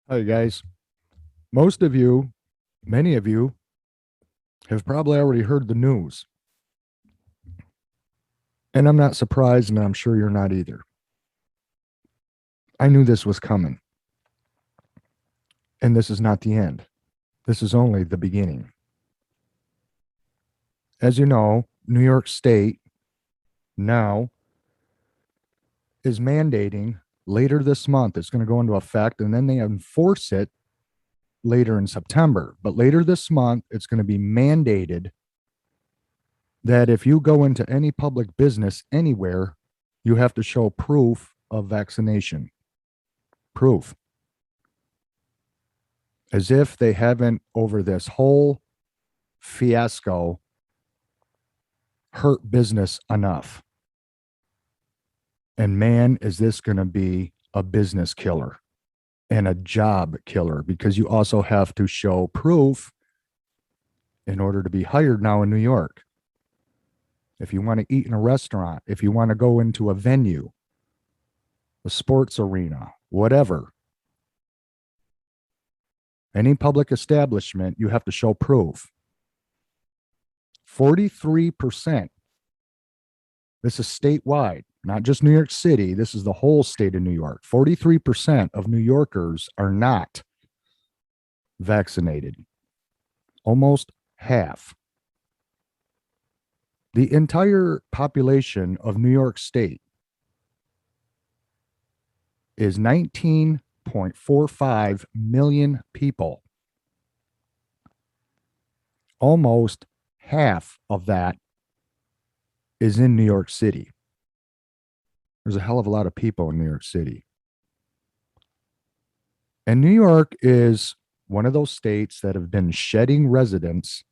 Hi, guys. Most of you, many of you, have probably already heard the news. And I'm not surprised, and I'm sure you're not either. I knew this was coming. And this is not the end. This is only the beginning. As you know, New York State now is mandating later this month. It's going to go into effect, and then they enforce it later in September. But later this month, it's going to be mandated that if you go into any public business anywhere, you have to show proof of vaccination. Proof. As if they haven't, over this whole fiasco, hurt business enough. And man, is this going to be a business killer and a job killer, because you also have to show proof in order to be hired now in New York. If you want to eat in a restaurant, if you want to go into a venue, a sports arena, whatever, any public establishment, you have to show proof. 43%. This is statewide, not just New York City. This is the whole state of New York. 43% of New Yorkers are not vaccinated. Almost half. The entire population of New York State is 19.45 million people. Almost half of that is in New York City. There's a hell of a lot of people in New York City. And New York is one of those states that have been shedding residents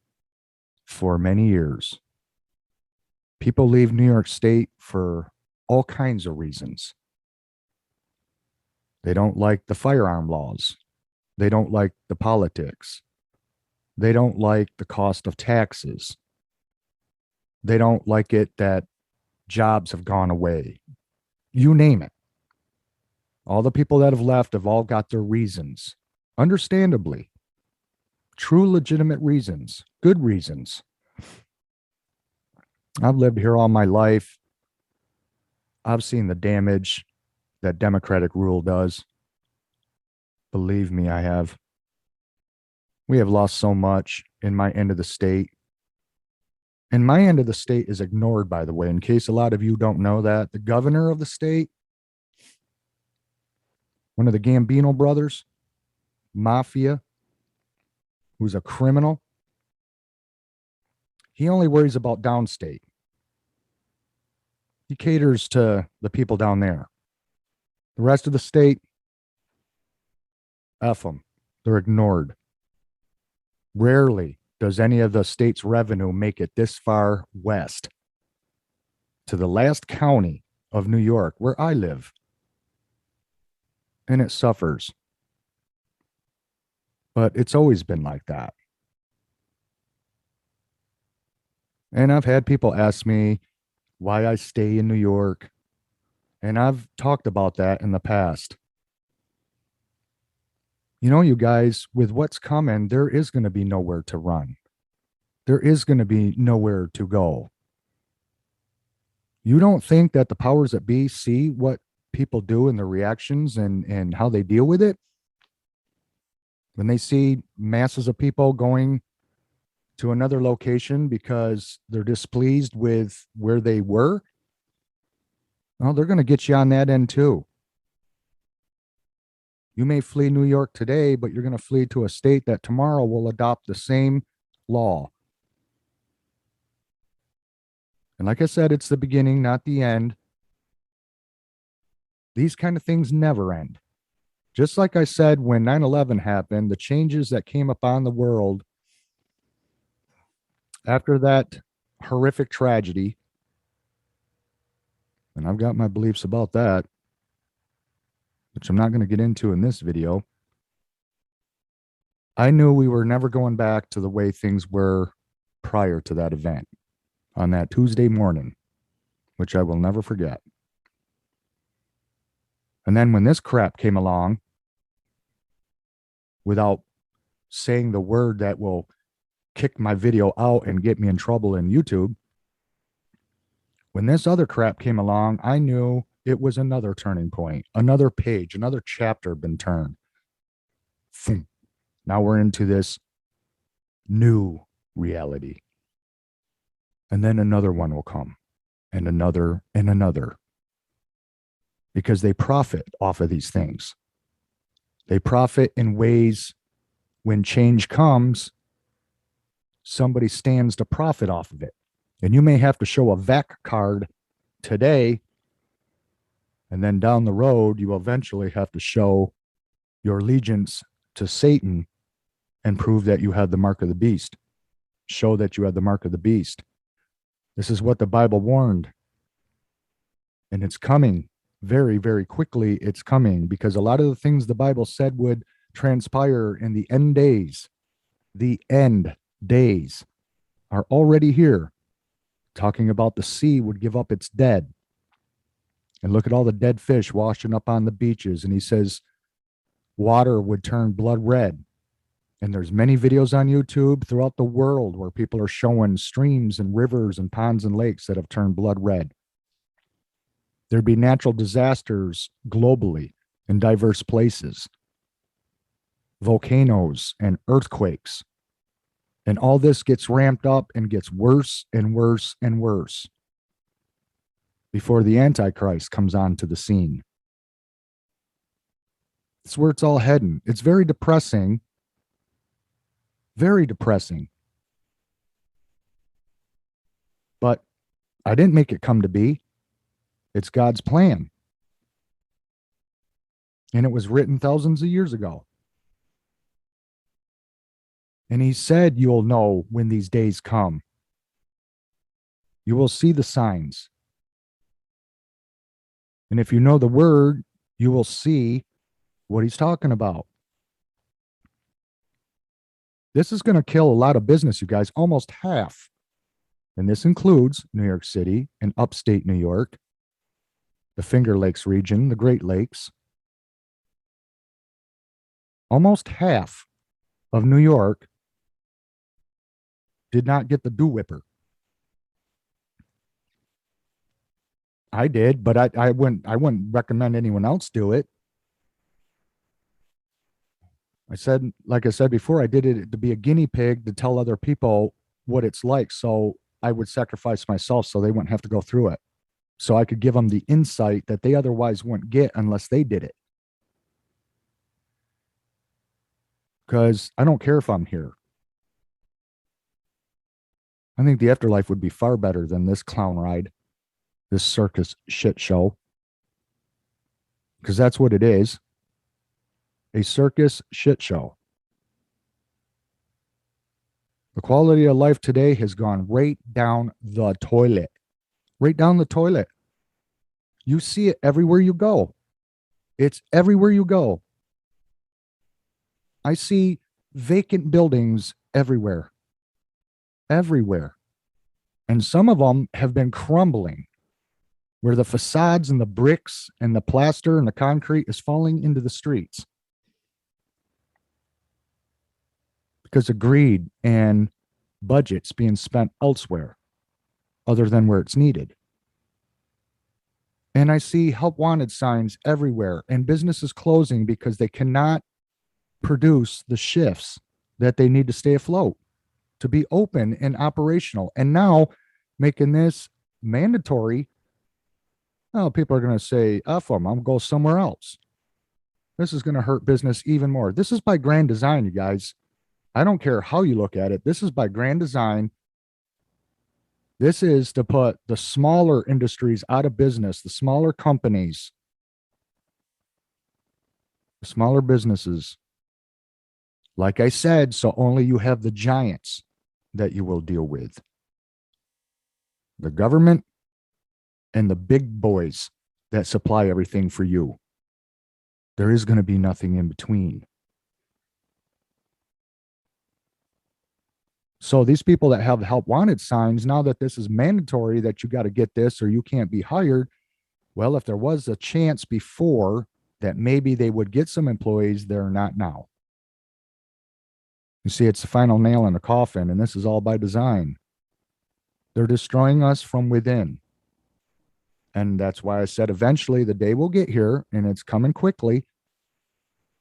for many years. People leave New York State for all kinds of reasons. They don't like the firearm laws. They don't like the politics. They don't like the cost of taxes. They don't like it that jobs have gone away. You name it. All the people that have left have all got their reasons, understandably. True, legitimate reasons, good reasons. I've lived here all my life. I've seen the damage that Democratic rule does. Believe me, I have. We have lost so much in my end of the state. And my end of the state is ignored, by the way, in case a lot of you don't know that. The governor of the state, one of the Gambino brothers, mafia, who's a criminal, he only worries about downstate. He caters to the people down there. The rest of the state, F them. They're ignored. Rarely does any of the state's revenue make it this far west to the last county of New York, where I live. And it suffers. But it's always been like that. And I've had people ask me why I stay in New York. And I've talked about that in the past. You know, you guys, with what's coming, there is going to be nowhere to run. There is going to be nowhere to go. You don't think that the powers that be see what people do and their reactions and how they deal with it? When they see masses of people going to another location because they're displeased with where they were, well, they're going to get you on that end too. You may flee New York today, but you're going to flee to a state that tomorrow will adopt the same law. And like I said, it's the beginning, not the end. These kind of things never end. Just like I said, when 9/11 happened, the changes that came upon the world after that horrific tragedy, and I've got my beliefs about that, which I'm not going to get into in this video. I knew we were never going back to the way things were prior to that event on that Tuesday morning, which I will never forget. And then when this crap came along, without saying the word that will kick my video out and get me in trouble in YouTube. When this other crap came along, I knew it was another turning point, another page, another chapter been turned. Now we're into this new reality. And then another one will come, and another, and another. Because they profit off of these things. They profit in ways when change comes, somebody stands to profit off of it. And you may have to show a VAC card today, and then down the road, you eventually have to show your allegiance to Satan and prove that you have the mark of the beast. Show that you have the mark of the beast. This is what the Bible warned. And it's coming very, very quickly. It's coming because a lot of the things the Bible said would transpire in the end days are already here. Talking about the sea would give up its dead. And look at all the dead fish washing up on the beaches. And he says water would turn blood red. And there's many videos on YouTube throughout the world where people are showing streams and rivers and ponds and lakes that have turned blood red. There'd be natural disasters globally in diverse places, volcanoes and earthquakes. And all this gets ramped up and gets worse and worse and worse before the Antichrist comes onto the scene. It's where it's all heading. It's very depressing. Very depressing. But I didn't make it come to be. It's God's plan. And it was written thousands of years ago. And he said, you'll know when these days come. You will see the signs. And if you know the word, you will see what he's talking about. This is going to kill a lot of business, you guys, almost half. And this includes New York City and upstate New York, the Finger Lakes region, the Great Lakes. Almost half of New York did not get the do-whipper. I did, but I wouldn't recommend anyone else do it. Like I said before, I did it to be a guinea pig to tell other people what it's like. So I would sacrifice myself so they wouldn't have to go through it. So I could give them the insight that they otherwise wouldn't get unless they did it. Because I don't care if I'm here. I think the afterlife would be far better than this clown ride, this circus shit show. Because that's what it is. A circus shit show. The quality of life today has gone right down the toilet. Right down the toilet. You see it everywhere you go. It's everywhere you go. I see vacant buildings everywhere. Everywhere. And some of them have been crumbling, where the facades and the bricks and the plaster and the concrete is falling into the streets. Because of greed and budgets being spent elsewhere other than where it's needed. And I see help wanted signs everywhere and businesses closing because they cannot produce the shifts that they need to stay afloat, to be open and operational. And now making this mandatory, oh, people are going to say, F them, I'm going to go somewhere else. This is going to hurt business even more. This is by grand design, you guys. I don't care how you look at it. This is by grand design. This is to put the smaller industries out of business, the smaller companies, the smaller businesses. Like I said, so only you have the giants that you will deal with. The government and the big boys that supply everything for you. There is going to be nothing in between. So these people that have help wanted signs, now that this is mandatory that you got to get this or you can't be hired, well, if there was a chance before that maybe they would get some employees, they're not now. You see, it's the final nail in the coffin, and this is all by design. They're destroying us from within. And that's why I said eventually the day will get here, and it's coming quickly,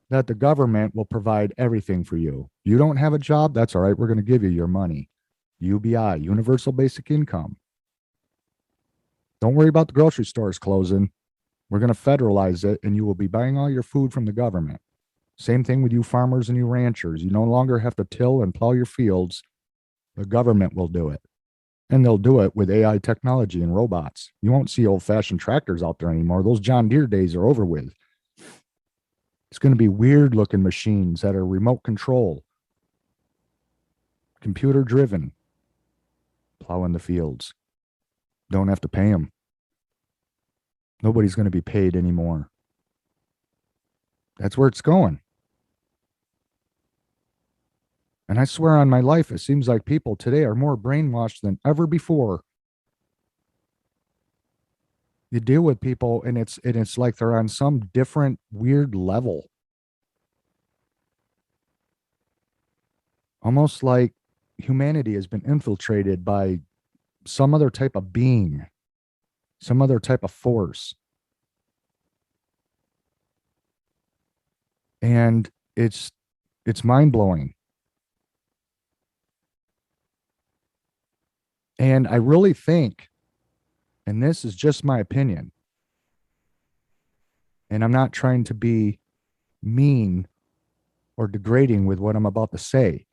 that the government will provide everything for you. You don't have a job? That's all right. We're going to give you your money. UBI, Universal Basic Income. Don't worry about the grocery stores closing. We're going to federalize it, and you will be buying all your food from the government. Same thing with you farmers and you ranchers. You no longer have to till and plow your fields. The government will do it. And they'll do it with AI technology and robots. You won't see old fashioned tractors out there anymore. Those John Deere days are over with. It's going to be weird looking machines that are remote control, computer driven, plowing the fields. Don't have to pay them. Nobody's going to be paid anymore. That's where it's going. And I swear on my life, it seems like people today are more brainwashed than ever before. You deal with people and it's like they're on some different weird level. Almost like humanity has been infiltrated by some other type of being, some other type of force. And it's mind-blowing. And I really think, and this is just my opinion, and I'm not trying to be mean or degrading with what I'm about to say.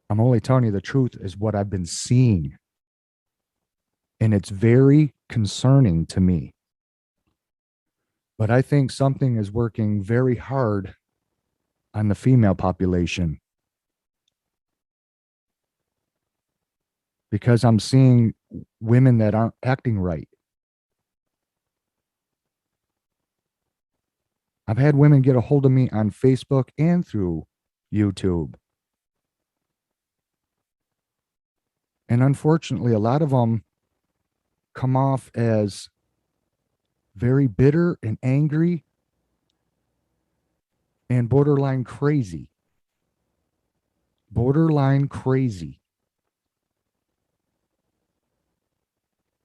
I'm only telling you the truth is what I've been seeing. And it's very concerning to me. But I think something is working very hard on the female population. Because I'm seeing women that aren't acting right. I've had women get a hold of me on Facebook and through YouTube. And unfortunately, a lot of them come off as very bitter and angry and borderline crazy. Borderline crazy.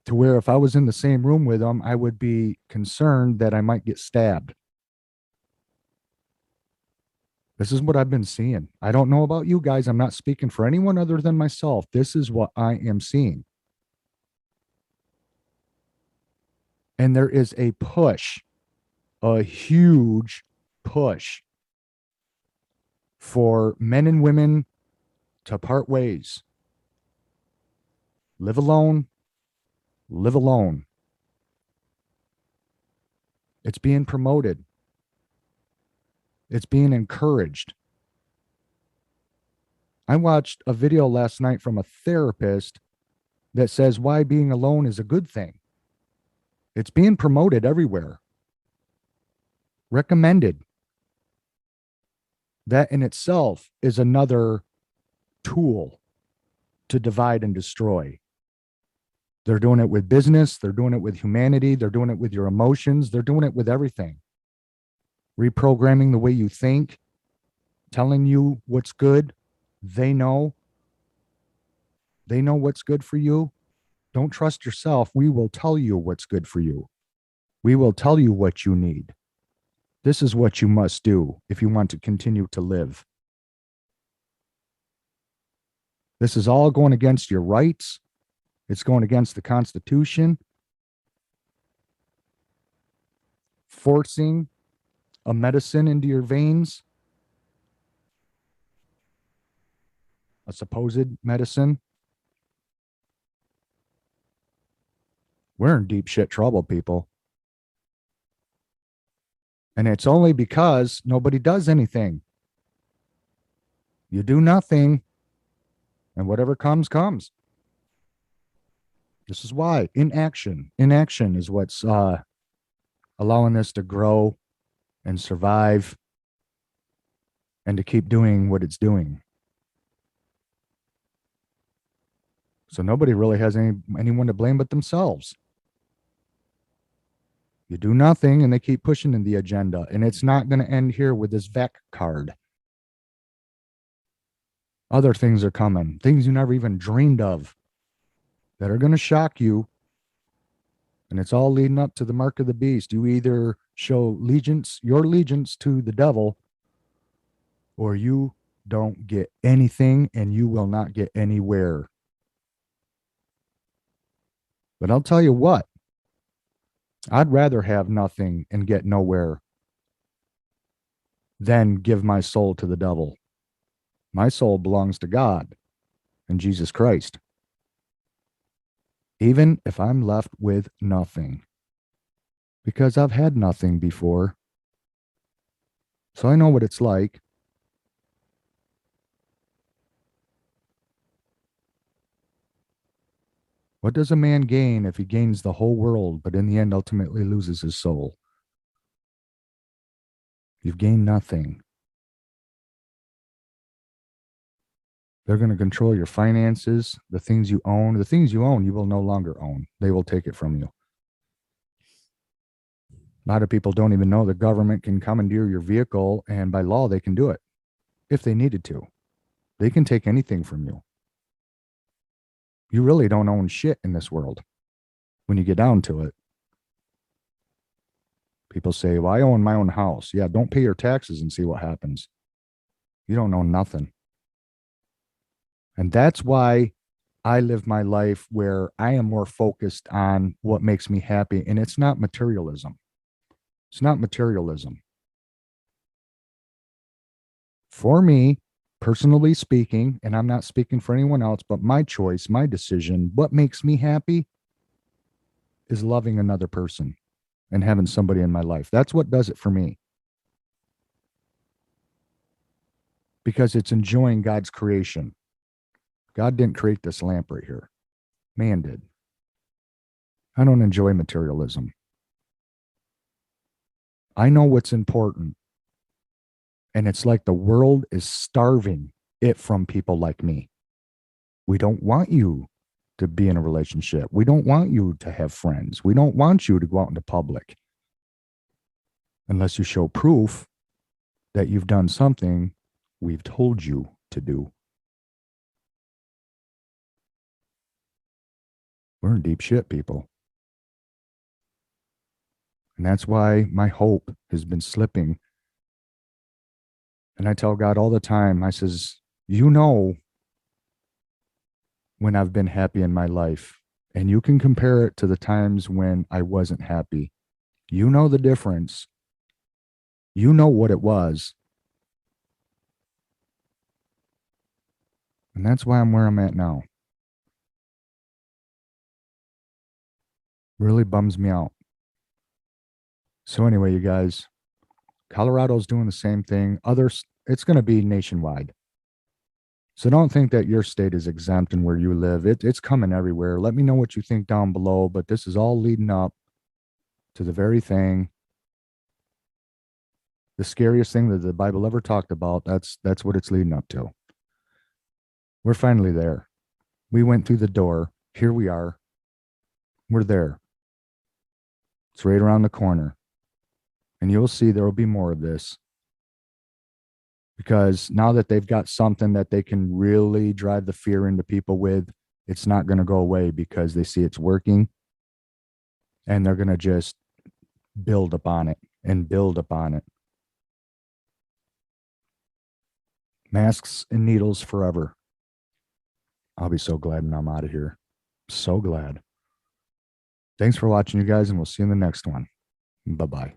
To where if I was in the same room with them, I would be concerned that I might get stabbed. This is what I've been seeing. I don't know about you guys. I'm not speaking for anyone other than myself. This is what I am seeing. And there is a push, a huge push for men and women to part ways. Live alone, live alone. It's being promoted. It's being encouraged. I watched a video last night from a therapist that says why being alone is a good thing. It's being promoted everywhere. Recommended. That in itself is another tool to divide and destroy. They're doing it with business. They're doing it with humanity. They're doing it with your emotions. They're doing it with everything. Reprogramming the way you think, telling you what's good. They know what's good for you. Don't trust yourself. We will tell you what's good for you. We will tell you what you need. This is what you must do if you want to continue to live. This is all going against your rights. It's going against the Constitution. Forcing a medicine into your veins. A supposed medicine. We're in deep shit trouble, people. And it's only because nobody does anything. You do nothing, and whatever comes, comes. This is why inaction is what's allowing this to grow and survive and to keep doing what it's doing. So nobody really has anyone to blame but themselves. You do nothing and they keep pushing in the agenda, and it's not going to end here with this VAC card. Other things are coming, things you never even dreamed of that are going to shock you. And it's all leading up to the mark of the beast. You either show allegiance, your allegiance to the devil, or you don't get anything and you will not get anywhere. But I'll tell you what, I'd rather have nothing and get nowhere than give my soul to the devil. My soul belongs to God and Jesus Christ. Even if I'm left with nothing, because I've had nothing before. So I know what it's like. What does a man gain if he gains the whole world, but in the end ultimately loses his soul? You've gained nothing. They're going to control your finances, the things you own. The things you own, you will no longer own. They will take it from you. A lot of people don't even know the government can commandeer your vehicle, and by law, they can do it if they needed to. They can take anything from you. You really don't own shit in this world when you get down to it. People say, well, I own my own house. Yeah, don't pay your taxes and see what happens. You don't own nothing. And that's why I live my life where I am more focused on what makes me happy. And it's not materialism. It's not materialism. For me, personally speaking, and I'm not speaking for anyone else, but my choice, my decision, what makes me happy is loving another person and having somebody in my life. That's what does it for me. Because it's enjoying God's creation. God didn't create this lamp right here. Man did. I don't enjoy materialism. I know what's important. And it's like the world is starving it from people like me. We don't want you to be in a relationship. We don't want you to have friends. We don't want you to go out into public unless you show proof that you've done something we've told you to do. We're in deep shit, people. And that's why my hope has been slipping. And I tell God all the time, I says, you know, when I've been happy in my life, and you can compare it to the times when I wasn't happy. You know the difference. You know what it was. And that's why I'm where I'm at now. Really bums me out. So anyway, you guys, Colorado's doing the same thing. Others, it's going to be nationwide. So don't think that your state is exempt and where you live. It's coming everywhere. Let me know what you think down below. But this is all leading up to the very thing, the scariest thing that the Bible ever talked about. That's what it's leading up to. We're finally there. We went through the door. Here we are. We're there. It's right around the corner. And you'll see there will be more of this. Because now that they've got something that they can really drive the fear into people with, it's not going to go away because they see it's working. And they're going to just build upon it and build upon it. Masks and needles forever. I'll be so glad when I'm out of here. So glad. Thanks for watching, you guys, and we'll see you in the next one. Bye-bye.